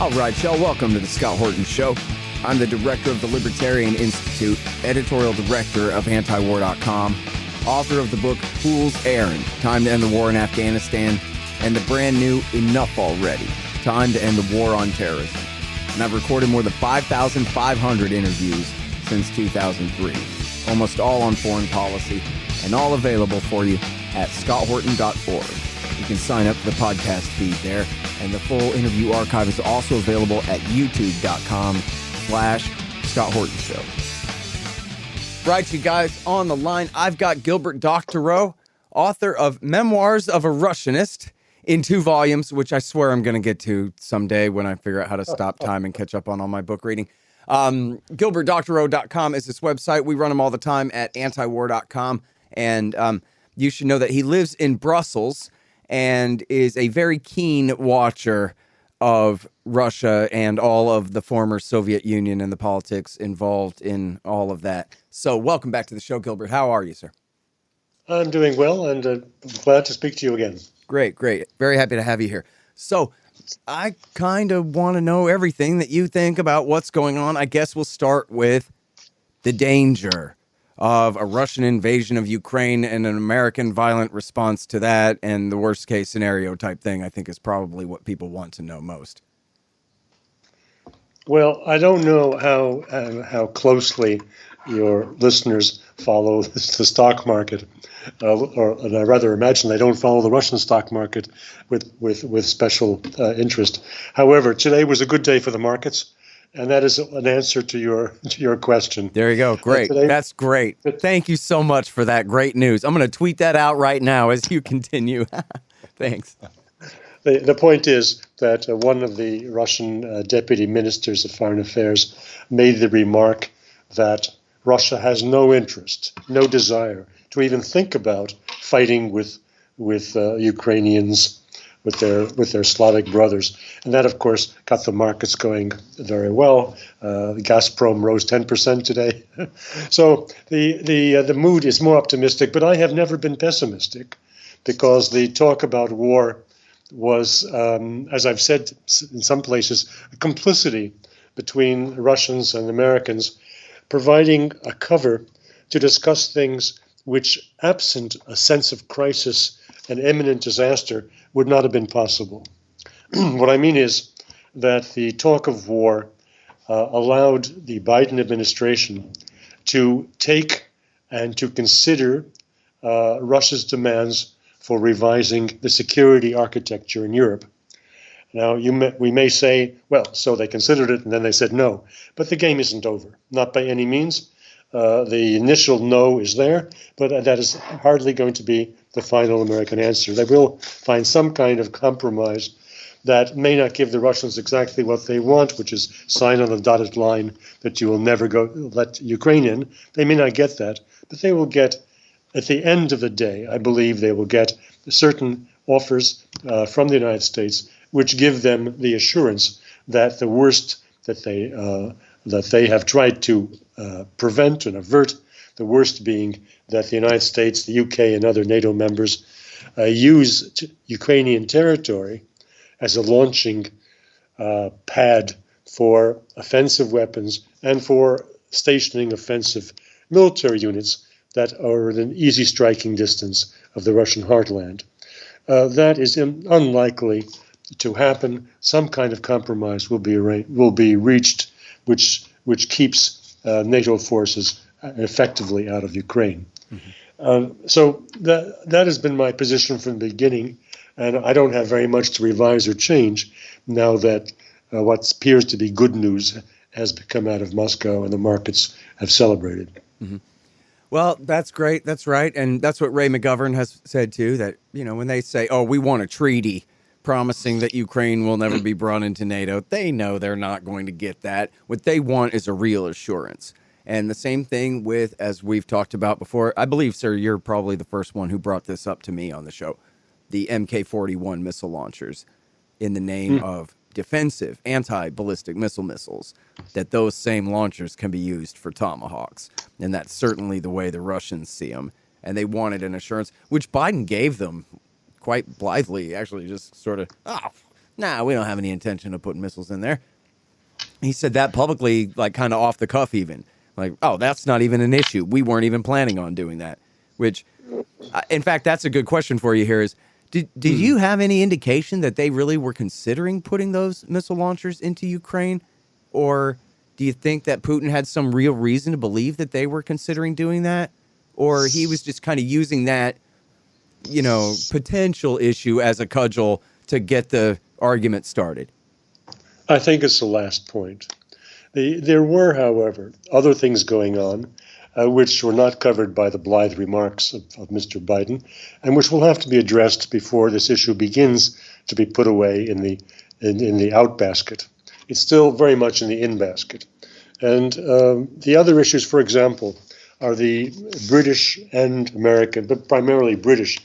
All right, y'all, welcome to the Scott Horton Show. I'm the director of the Libertarian Institute, editorial director of antiwar.com, author of the book Fool's Errand, Time to End the War in Afghanistan, and the brand new Enough Already, Time to End the War on Terrorism. And I've recorded more than 5,500 interviews since 2003, almost all on foreign policy, and all available for you at scotthorton.org. You can sign up for the podcast feed there, and the full interview archive is also available at youtube.com/Scott Horton Show. Right, you guys, on the line, I've got Gilbert Doctorow, author of Memoirs of a Russianist in 2 volumes, which I swear I'm going to get to someday when I figure out how to stop time and catch up on all my book reading. GilbertDoctorow.com is his website. We run him all the time at antiwar.com, and you should know that he lives in Brussels and is a very keen watcher of Russia and all of the former Soviet Union and the politics involved in all of that. So welcome back to the show, Gilbert. How are you, sir? I'm doing well, and glad to speak to you again. Great. Very happy to have you here. So I kind of want to know everything that you think about what's going on. I guess we'll start with the danger of a Russian invasion of Ukraine and an American violent response to that, and the worst case scenario type thing, I think, is probably what people want to know most. Well, I don't know how closely your listeners follow the stock market, and I rather imagine they don't follow the Russian stock market with special interest. However, today was a good day for the markets. And that is an answer to your question. There you go. Great. That's great. Thank you so much for that great news. I'm going to tweet that out right now as you continue. Thanks. The point is that one of the Russian deputy ministers of foreign affairs made the remark that Russia has no interest, no desire to even think about fighting with Ukrainians, with their Slavic brothers. And that, of course, got the markets going very well. Gazprom rose 10% today. So the mood is more optimistic, but I have never been pessimistic, because the talk about war was, as I've said in some places, a complicity between Russians and Americans, providing a cover to discuss things which, absent a sense of crisis and imminent disaster, would not have been possible. What I mean is that the talk of war allowed the Biden administration to take and to consider Russia's demands for revising the security architecture in Europe. Now, we may say, well, so they considered it and then they said no. But the game isn't over, not by any means. The initial no is there, but that is hardly going to be the final American answer. They will find some kind of compromise that may not give the Russians exactly what they want, which is sign on the dotted line that you will never let Ukraine in. They may not get that, but they will get, at the end of the day, I believe they will get certain offers from the United States which give them the assurance that the worst that they have tried to prevent and avert, the worst being that the United States, the UK, and other NATO members use Ukrainian territory as a launching pad for offensive weapons and for stationing offensive military units that are at an easy striking distance of the Russian heartland. That is unlikely to happen. Some kind of compromise will be reached, which keeps NATO forces effectively out of Ukraine. Mm-hmm. So that has been my position from the beginning, and I don't have very much to revise or change now that what appears to be good news has come out of Moscow and the markets have celebrated. Mm-hmm. Well, that's great. That's right. And that's what Ray McGovern has said, too, that, when they say, oh, we want a treaty promising that Ukraine will never be brought into NATO, they know they're not going to get that. What they want is a real assurance. And the same thing with, as we've talked about before, I believe, sir, you're probably the first one who brought this up to me on the show, the MK-41 missile launchers in the name of defensive anti-ballistic missiles, that those same launchers can be used for Tomahawks. And that's certainly the way the Russians see them. And they wanted an assurance, which Biden gave them quite blithely, actually, just sort of, nah, we don't have any intention of putting missiles in there. He said that publicly, like kind of off the cuff, even like, oh, that's not even an issue. We weren't even planning on doing that. Which, in fact, that's a good question for you here. Is did you have any indication that they really were considering putting those missile launchers into Ukraine, or do you think that Putin had some real reason to believe that they were considering doing that, or he was just kind of using that, potential issue as a cudgel to get the argument started? I think it's the last point. There were, however, other things going on which were not covered by the blithe remarks of Mr. Biden, and which will have to be addressed before this issue begins to be put away in the out basket. It's still very much in the in basket. And the other issues, for example, are the British and American, but primarily British,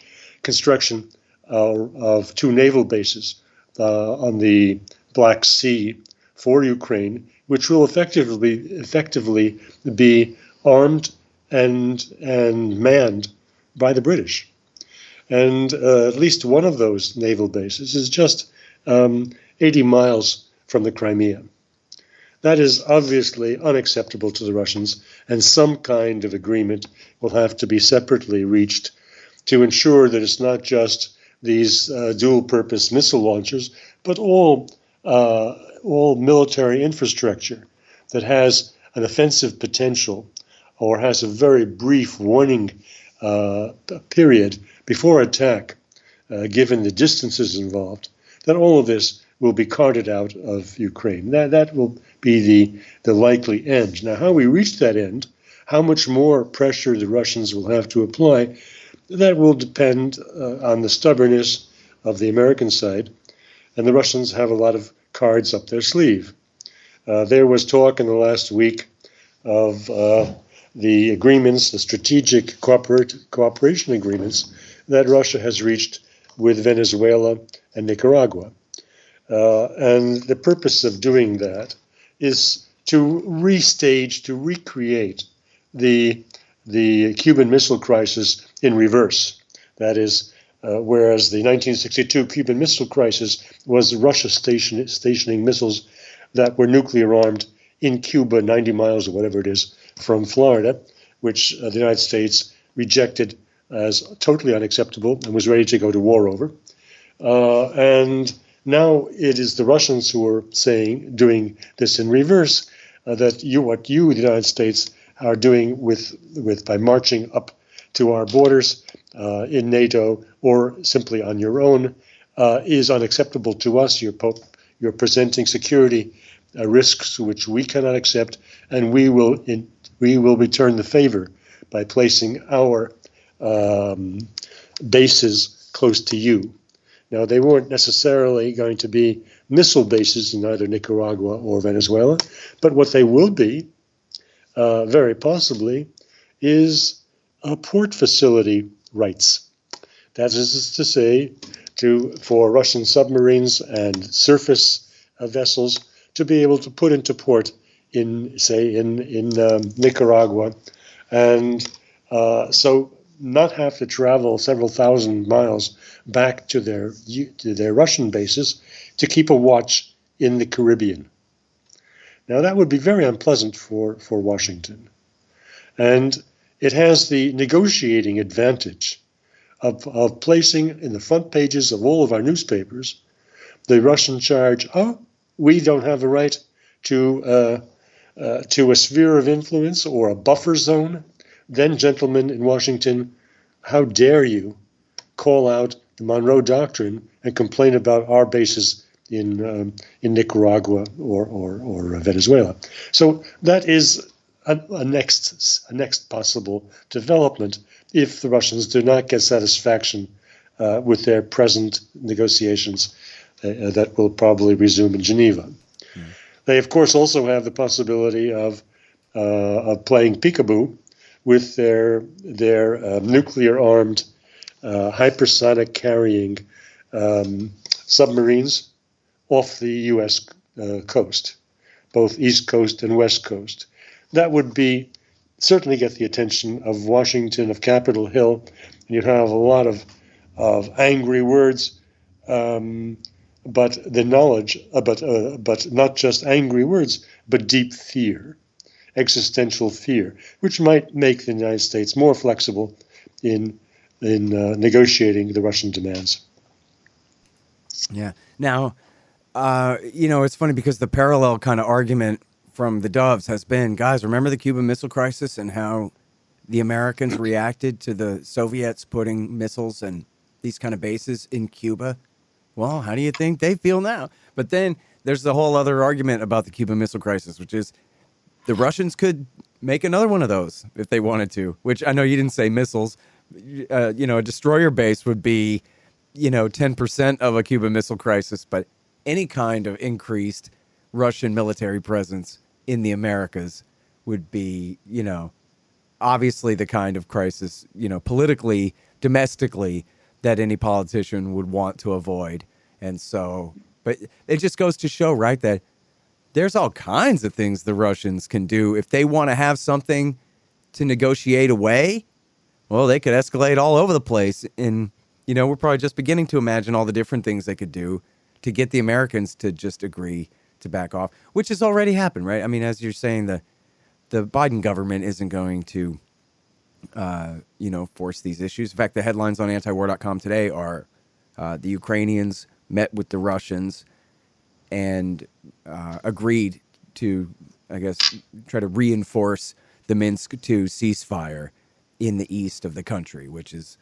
construction of two naval bases on the Black Sea for Ukraine, which will effectively be armed and manned by the British. And at least one of those naval bases is just 80 miles from the Crimea. That is obviously unacceptable to the Russians, and some kind of agreement will have to be separately reached to ensure that it's not just these dual-purpose missile launchers, but all military infrastructure that has an offensive potential or has a very brief warning period before attack, given the distances involved, that all of this will be carted out of Ukraine. That will be the likely end. Now, how we reach that end, how much more pressure the Russians will have to apply, that will depend on the stubbornness of the American side, and the Russians have a lot of cards up their sleeve. There was talk in the last week of the agreements, the strategic cooperation agreements that Russia has reached with Venezuela and Nicaragua. And the purpose of doing that is to restage, to recreate the Cuban Missile Crisis in reverse. That is, whereas the 1962 Cuban Missile Crisis was Russia stationing missiles that were nuclear armed in Cuba, 90 miles or whatever it is, from Florida, which the United States rejected as totally unacceptable and was ready to go to war over. And now it is the Russians who are doing this in reverse, that what the United States, are doing by marching up to our borders in NATO or simply on your own is unacceptable to us. You're presenting security risks which we cannot accept, and we will return the favor by placing our bases close to you. Now, they weren't necessarily going to be missile bases in either Nicaragua or Venezuela, but what they will be, very possibly, is port facility rights. That is to say, for Russian submarines and surface vessels to be able to put into port in Nicaragua, and so not have to travel several thousand miles back to their Russian bases to keep a watch in the Caribbean. Now, that would be very unpleasant for Washington. And it has the negotiating advantage of placing in the front pages of all of our newspapers the Russian charge, we don't have a right to a sphere of influence or a buffer zone. Then, gentlemen in Washington, how dare you call out the Monroe Doctrine and complain about our bases in Nicaragua or Venezuela? So that is a next possible development if the Russians do not get satisfaction with their present negotiations that will probably resume in Geneva. They, of course, also have the possibility of playing peekaboo with their nuclear-armed hypersonic carrying submarines off the U.S. coast, both East Coast and West Coast. That would certainly get the attention of Washington, of Capitol Hill, and you'd have a lot of angry words but the knowledge, but not just angry words, but deep fear, existential fear, which might make the United States more flexible in negotiating the Russian demands. Yeah. Now, it's funny because the parallel kind of argument from the Doves has been, guys, remember the Cuban Missile Crisis and how the Americans reacted to the Soviets putting missiles and these kind of bases in Cuba? Well, how do you think they feel now? But then there's the whole other argument about the Cuban Missile Crisis, which is the Russians could make another one of those if they wanted to, which I know you didn't say missiles. A destroyer base would be, 10% of a Cuban Missile Crisis, but any kind of increased Russian military presence in the Americas would be, obviously the kind of crisis, politically, domestically, that any politician would want to avoid. And so, but it just goes to show, right, that there's all kinds of things the Russians can do. If they want to have something to negotiate away, well, they could escalate all over the place. And, we're probably just beginning to imagine all the different things they could do to get the Americans to just agree to back off, which has already happened, right? I mean, as you're saying, the Biden government isn't going to, force these issues. In fact, the headlines on antiwar.com today are the Ukrainians met with the Russians and agreed to, I guess, try to reinforce the Minsk II ceasefire in the east of the country, which is,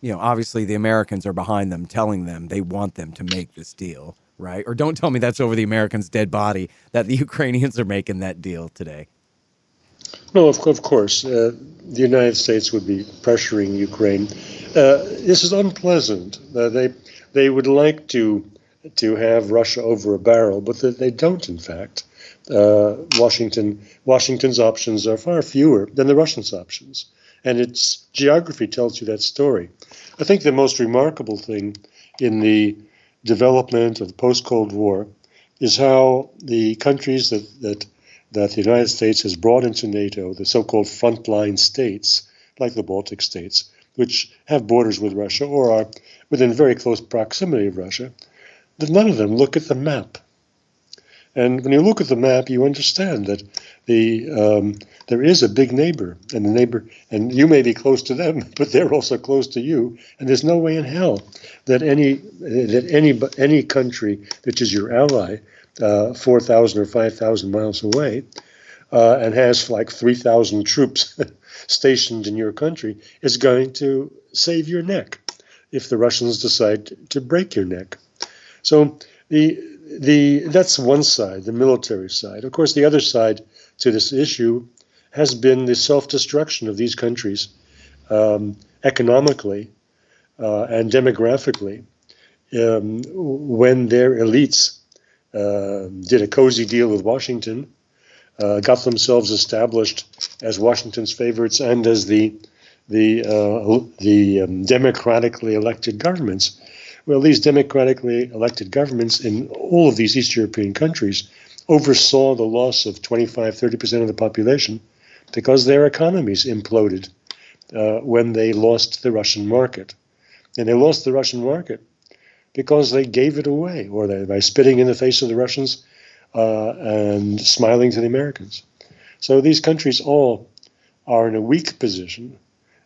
obviously the Americans are behind them, telling them they want them to make this deal, right? Or don't tell me that's over the Americans' dead body that the Ukrainians are making that deal today. No, of course, the United States would be pressuring Ukraine. This is unpleasant. They would like to have Russia over a barrel, but they don't. In fact, Washington's options are far fewer than the Russians' options, and its geography tells you that story. I think the most remarkable thing in the development of the post-Cold War is how the countries that the United States has brought into NATO, the so-called frontline states, like the Baltic states, which have borders with Russia or are within very close proximity of Russia, that none of them look at the map. And when you look at the map, you understand that there is a big neighbor, and you may be close to them, but they're also close to you. And there's no way in hell that any country which is your ally, 4,000 or 5,000 miles away, and has like 3,000 troops stationed in your country, is going to save your neck if the Russians decide to break your neck. So that's one side, the military side. Of course, the other side to this issue has been the self-destruction of these countries economically and demographically when their elites did a cozy deal with Washington, got themselves established as Washington's favorites and as the democratically elected governments. Well, these democratically elected governments in all of these East European countries oversaw the loss of 25-30% of the population because their economies imploded when they lost the Russian market. And they lost the Russian market because they gave it away, or by spitting in the face of the Russians and smiling to the Americans. So these countries all are in a weak position,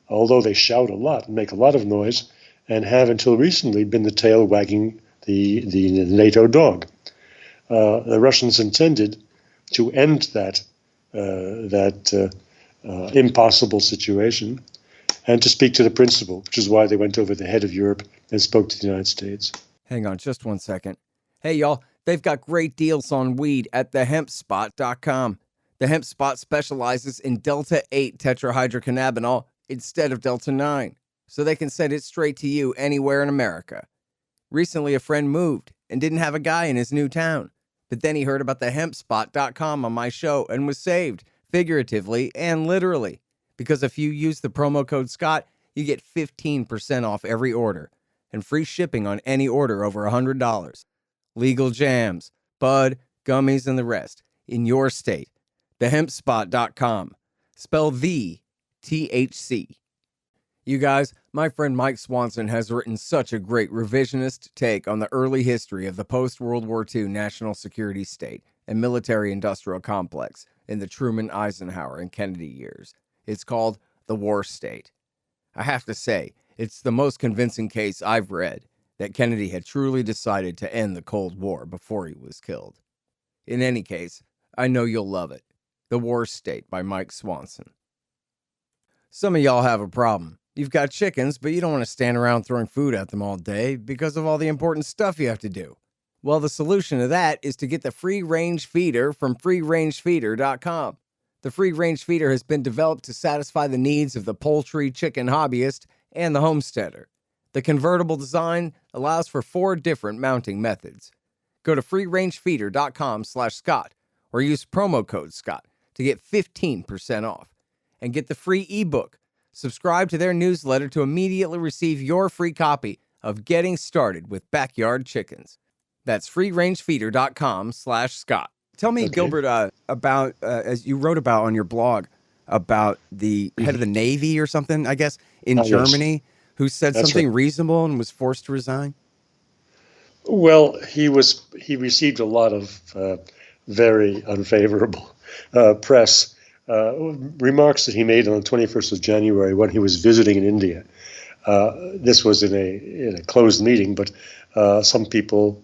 although they shout a lot and make a lot of noise, and have until recently been the tail wagging the NATO dog. The Russians intended to end that impossible situation and to speak to the principle, which is why they went over the head of Europe and spoke to the United States. Hang on just 1 second. Hey, y'all, they've got great deals on weed at thehempspot.com. The Hemp Spot specializes in Delta-8 tetrahydrocannabinol instead of Delta-9, so they can send it straight to you anywhere in America. Recently, a friend moved and didn't have a guy in his new town, but then he heard about thehempspot.com on my show and was saved, figuratively and literally, because if you use the promo code Scott, you get 15% off every order and free shipping on any order over $100. Legal jams, bud, gummies, and the rest in your state. Thehempspot.com. Spell the THC. You guys, my friend Mike Swanson has written such a great revisionist take on the early history of the post-World War II national security state and military-industrial complex in the Truman, Eisenhower, and Kennedy years. It's called The War State. I have to say, it's the most convincing case I've read that Kennedy had truly decided to end the Cold War before he was killed. In any case, I know you'll love it. The War State by Mike Swanson. Some of y'all have a problem. You've got chickens, but you don't want to stand around throwing food at them all day because of all the important stuff you have to do. Well, the solution to that is to get the free-range feeder from freerangefeeder.com. The free-range feeder has been developed to satisfy the needs of the poultry chicken hobbyist and the homesteader. The convertible design allows for 4 different mounting methods. Go to freerangefeeder.com/Scott or use promo code Scott to get 15% off and get the free ebook. Subscribe to their newsletter to immediately receive your free copy of Getting Started with Backyard Chickens. That's freerangefeeder.com/Scott. Tell me, okay, Gilbert, about, as you wrote about on your blog, about the head of the Navy or something, I guess, in Germany, yes, who said That's something reasonable and was forced to resign? Well, he received a lot of very unfavorable press. Remarks that he made on the 21st of January when he was visiting in India. This was in a closed meeting, but some people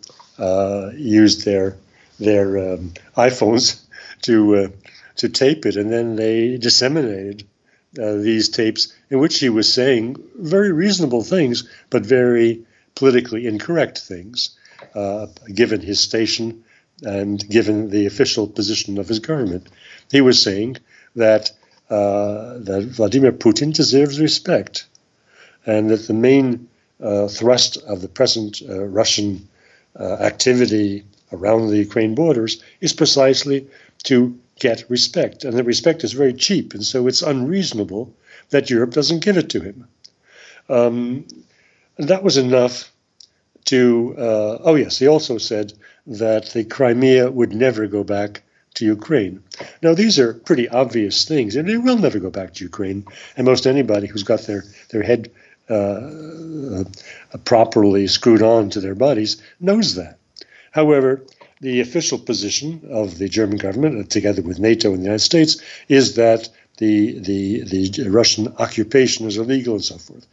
used their iPhones to tape it, and then they disseminated these tapes in which he was saying very reasonable things, but very politically incorrect things, given his station and given the official position of his government. He was saying that Vladimir Putin deserves respect, and that the main thrust of the present Russian activity around the Ukraine borders is precisely to get respect, and the respect is very cheap, and so it's unreasonable that Europe doesn't give it to him. And that was enough to, he also said that the Crimea would never go back to Ukraine. Now, these are pretty obvious things, and they will never go back to Ukraine, and most anybody who's got their head properly screwed on to their bodies knows that. However, the official position of the German government, together with NATO and the United States, is that the Russian occupation is illegal and so forth.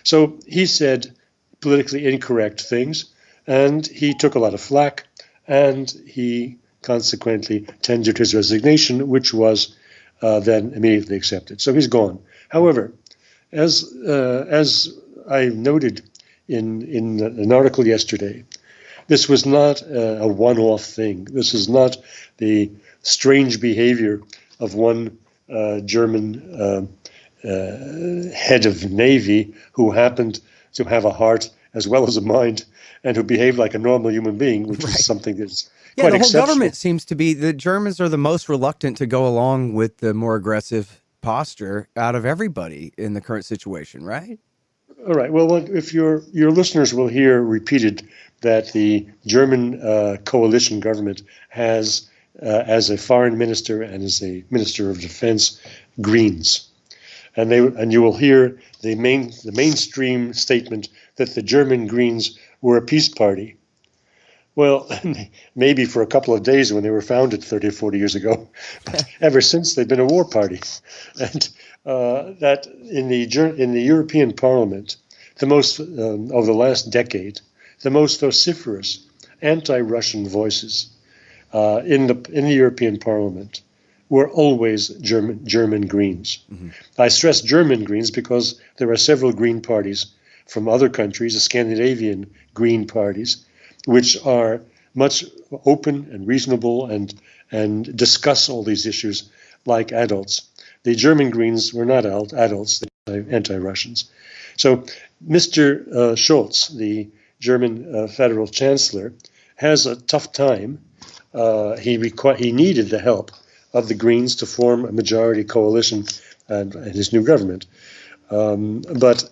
So he said politically incorrect things, and he took a lot of flack, and he consequently tendered his resignation, which was then immediately accepted. So he's gone. However, as I noted in an article yesterday, this was not a one-off thing. This is not the strange behavior of one German head of Navy who happened to have a heart as well as a mind and who behaved like a normal human being, which is something that's quite the whole exceptional. Government seems to be, the Germans are the most reluctant to go along with the more aggressive posture out of everybody in the current situation, right? All right. Well, if your listeners will hear repeated that the German coalition government has, as a foreign minister and as a minister of defense, Greens, and you will hear the mainstream statement that the German Greens were a peace party. Well, maybe for a couple of days when they were founded 30 or 40 years ago, but ever since they've been a war party. And that in the European Parliament, the most over the last decade, the most vociferous anti-Russian voices in the European Parliament were always German Greens. Mm-hmm. I stress German Greens because there are several Green parties from other countries, the Scandinavian Green parties, which are much open and reasonable and discuss all these issues like adults. The German Greens were not adults, they were anti-Russians. So Mr. Scholz, the German federal chancellor, has a tough time. He needed the help of the Greens to form a majority coalition and his new government. But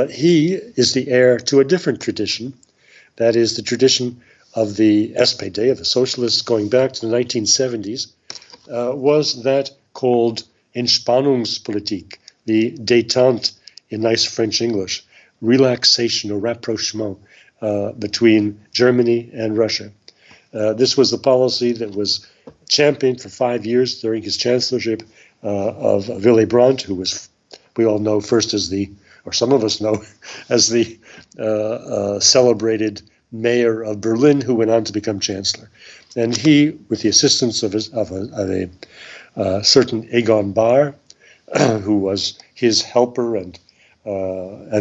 he is the heir to a different tradition. That is the tradition of the SPD, of the socialists going back to the 1970s, was that called Entspannungspolitik, the détente in nice French English, relaxation or rapprochement between Germany and Russia. This was the policy that was championed for 5 years during his chancellorship of Willy Brandt, who was, we all know first as the, or some of us know, as the celebrated mayor of Berlin, who went on to become chancellor. And he, with the assistance of a certain Egon Bahr, who was his helper and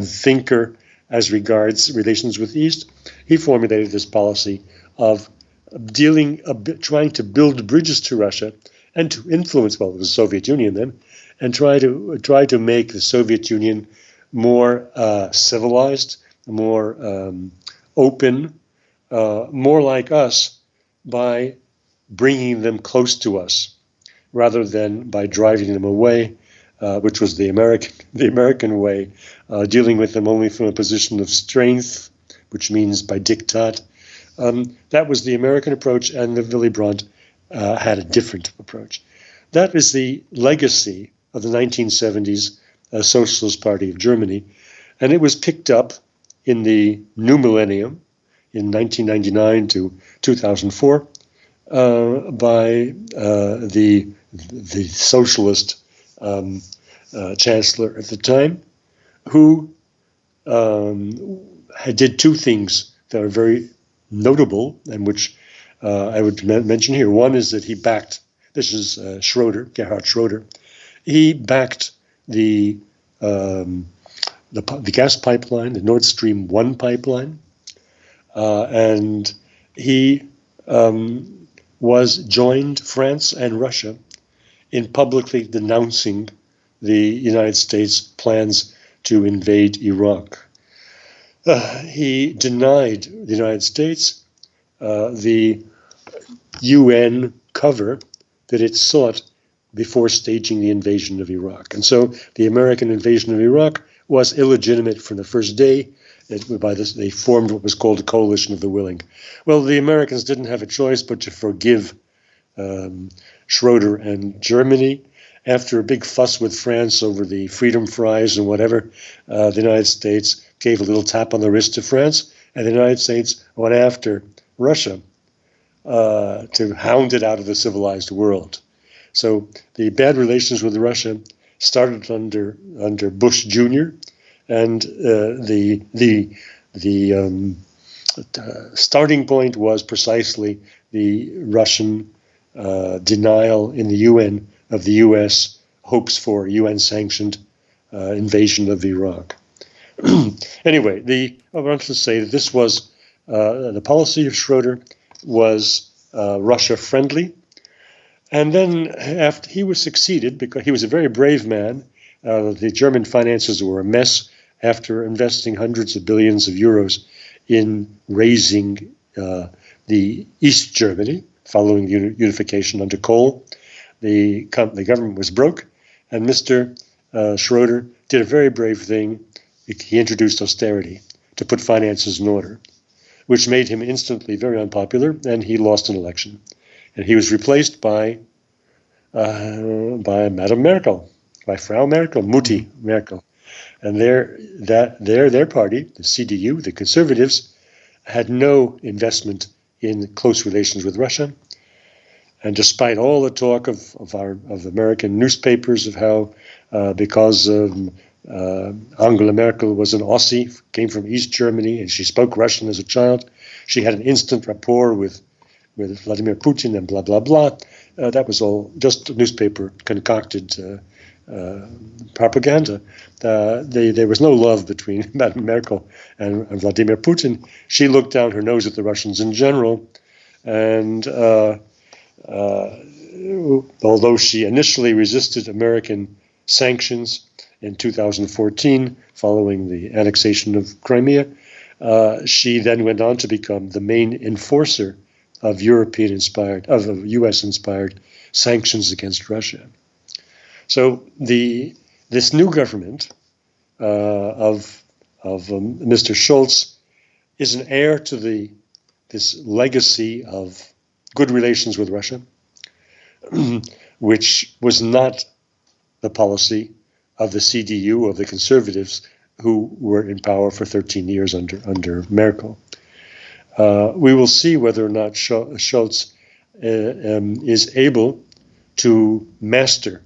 thinker as regards relations with the East, he formulated this policy of trying to build bridges to Russia and to influence, well, the Soviet Union then, and try to make the Soviet Union more civilized, more open, more like us, by bringing them close to us, rather than by driving them away, which was the American way, dealing with them only from a position of strength, which means by diktat. That was the American approach, and the Willy Brandt had a different approach. That is the legacy of the 1970s Socialist Party of Germany, and it was picked up in the new millennium, in 1999 to 2004, by the socialist chancellor at the time, who did two things that are very notable and which I would mention here. One is that he backed, this is Gerhard Schroeder, he backed the gas pipeline, the Nord Stream 1 pipeline, and he joined France and Russia in publicly denouncing the United States' plans to invade Iraq. He denied the United States the UN cover that it sought before staging the invasion of Iraq. And so the American invasion of Iraq was illegitimate from the first day. They formed what was called a coalition of the willing. Well, the Americans didn't have a choice but to forgive Schroeder and Germany. After a big fuss with France over the freedom fries and whatever, the United States gave a little tap on the wrist to France, and the United States went after Russia to hound it out of the civilized world. So the bad relations with Russia started under Bush Jr., and the starting point was precisely the Russian denial in the UN of the U.S. hopes for UN-sanctioned invasion of Iraq. Anyway, I want to say that this was the policy of Schroeder was Russia-friendly. And then after he was succeeded, because he was a very brave man, the German finances were a mess after investing hundreds of billions of euros in raising the East Germany, following the unification under Kohl. The government was broke, and Mr. Schroeder did a very brave thing. He introduced austerity to put finances in order, which made him instantly very unpopular, and he lost an election. And he was replaced by Madame Merkel, by Frau Merkel, Mutti Merkel. And their party, the CDU, the Conservatives, had no investment in close relations with Russia. And despite all the talk of American newspapers of how because Angela Merkel was an Aussie, came from East Germany, and she spoke Russian as a child, she had an instant rapport with Vladimir Putin and blah, blah, blah. That was all just newspaper concocted propaganda. There was no love between Madame Merkel and Vladimir Putin. She looked down her nose at the Russians in general, and although she initially resisted American sanctions in 2014 following the annexation of Crimea, she then went on to become the main enforcer of U.S.-inspired sanctions against Russia. So this new government of Mr. Scholz is an heir to this legacy of good relations with Russia, which was not the policy of the CDU, of the conservatives, who were in power for 13 years under Merkel. We will see whether or not Scholz is able to master,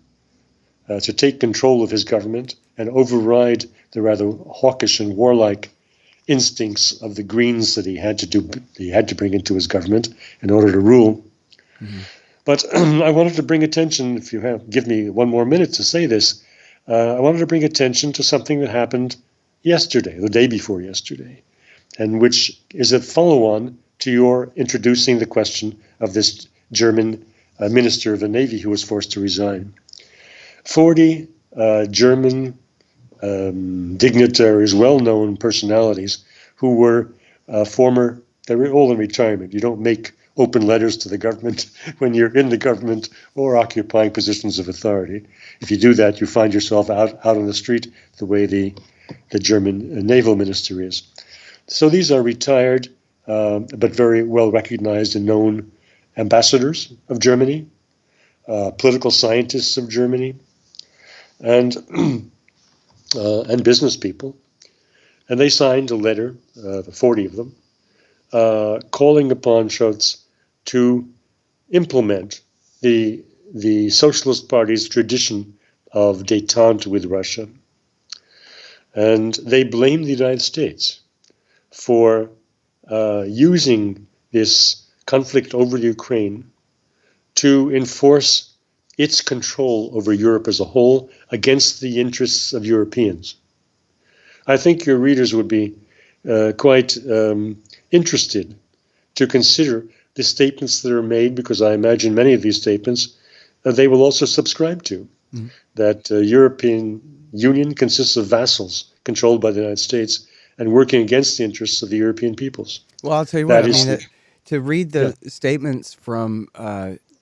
to take control of his government and override the rather hawkish and warlike instincts of the Greens that he had to bring into his government in order to rule. Mm-hmm. But I wanted to bring attention, if you give me one more minute to say this, I wanted to bring attention to something that happened yesterday, the day before yesterday, and which is a follow-on to your introducing the question of this German minister of the Navy who was forced to resign. 40 German dignitaries, well-known personalities, who were they were all in retirement. You don't make open letters to the government when you're in the government or occupying positions of authority. If you do that, you find yourself out on the street the way the German naval minister is. So these are retired, but very well recognized and known ambassadors of Germany, political scientists of Germany, and business people. And they signed a letter, 40 of them, calling upon Scholz to implement the Socialist Party's tradition of détente with Russia. And they blamed the United States for using this conflict over Ukraine to enforce its control over Europe as a whole against the interests of Europeans. I think your readers would be quite interested to consider the statements that are made, because I imagine many of these statements they will also subscribe to, that European Union consists of vassals controlled by the United States and working against the interests of the European peoples. Well, I'll tell you what, to read the statements from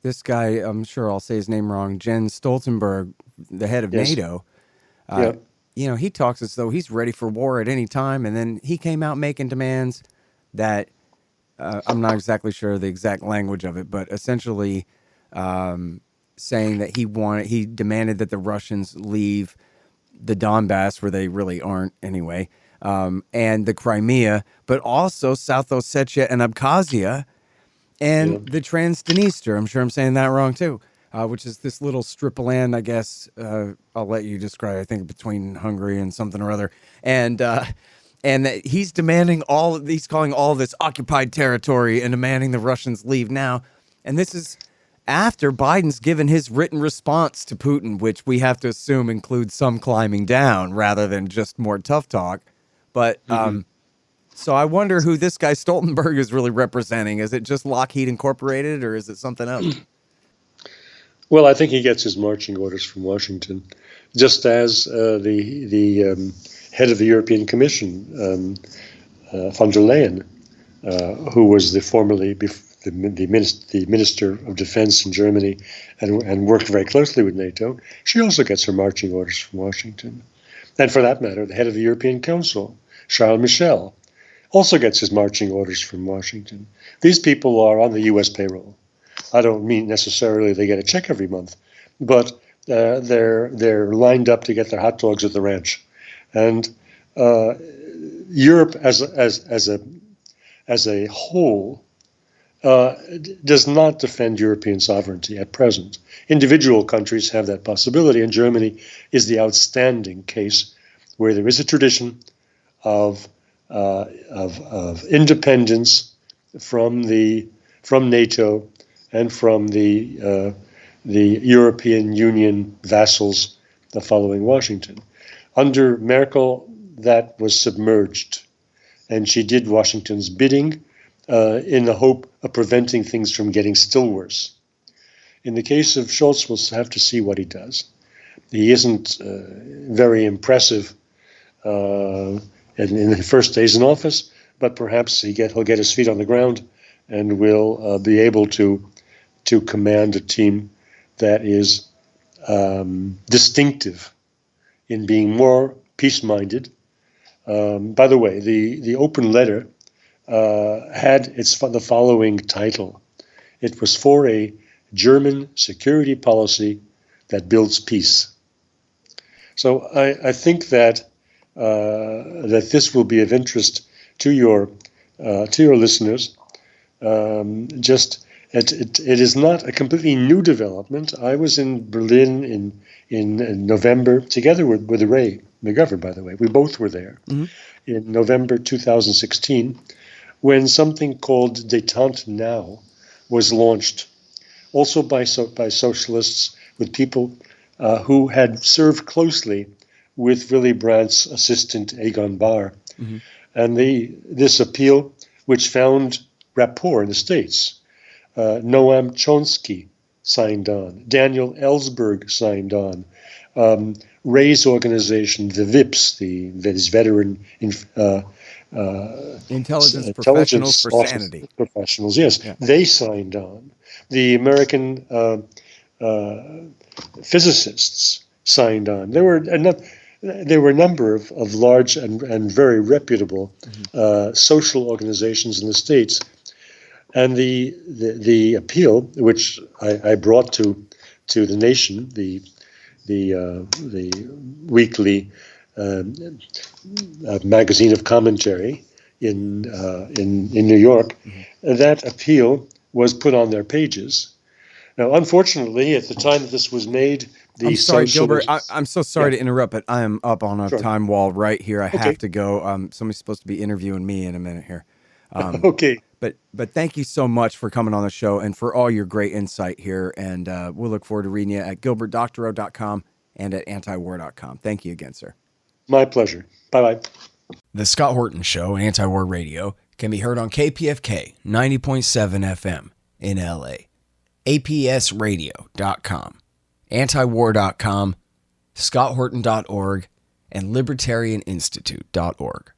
this guy, I'm sure I'll say his name wrong, Jens Stoltenberg, the head of NATO, you know, he talks as though he's ready for war at any time, and then he came out making demands that, I'm not exactly sure the exact language of it, but essentially saying that he demanded that the Russians leave the Donbass, where they really aren't anyway, and the Crimea, but also South Ossetia and Abkhazia, and the Transdniester. I'm sure I'm saying that wrong too, which is this little strip of land, I guess. I'll let you describe. I think between Hungary and something or other, and that he's demanding he's calling all this occupied territory and demanding the Russians leave now. And this is after Biden's given his written response to Putin, which we have to assume includes some climbing down rather than just more tough talk. But so I wonder who this guy Stoltenberg is really representing. Is it just Lockheed Incorporated, or is it something else? Well, I think he gets his marching orders from Washington, just as the head of the European Commission, von der Leyen, who was formerly the Minister of Defense in Germany and worked very closely with NATO, she also gets her marching orders from Washington. And for that matter, the head of the European Council, Charles Michel, also gets his marching orders from Washington. These people are on the U.S. payroll. I don't mean necessarily they get a check every month, but they're lined up to get their hot dogs at the ranch. And Europe as a whole does not defend European sovereignty at present. Individual countries have that possibility, and Germany is the outstanding case where there is a tradition of independence from NATO and from the European Union vassals following Washington. Under Merkel, that was submerged, and she did Washington's bidding in the hope of preventing things from getting still worse. In the case of Scholz, we'll have to see what he does. He isn't very impressive in the first days in office, but perhaps he'll get his feet on the ground and will be able to command a team that is distinctive in being more peace-minded. By the way, the open letter had the following title. It was for a German security policy that builds peace. So I think that that this will be of interest to your listeners. It is not a completely new development. I was in Berlin in November, together with Ray McGovern, by the way. We both were there in November 2016, when something called Détente Now was launched, also by socialists, with people who had served closely with Willy Brandt's assistant Egon Bahr. And this appeal, which found rapport in the States, Noam Chomsky signed on, Daniel Ellsberg signed on, Ray's organization, the VIPs, these veteran Intelligence professionals for sanity. Professionals, yes, yeah. They signed on. The American physicists signed on. There were a number of large and very reputable social organizations in the States, and the appeal, which I brought to the Nation, the weekly magazine of commentary in New York, that appeal was put on their pages. Now, unfortunately, at the time that this was made, I'm sorry, Gilbert. I'm so sorry to interrupt, but I am up on a time wall right here. I have to go. Somebody's supposed to be interviewing me in a minute here. Okay. But thank you so much for coming on the show and for all your great insight here. And we'll look forward to reading you at gilbertdoctorow.com and at antiwar.com. Thank you again, sir. My pleasure. Bye-bye. The Scott Horton Show, Anti-War Radio, can be heard on KPFK 90.7 FM in LA, APSradio.com, antiwar.com, scotthorton.org, and libertarianinstitute.org.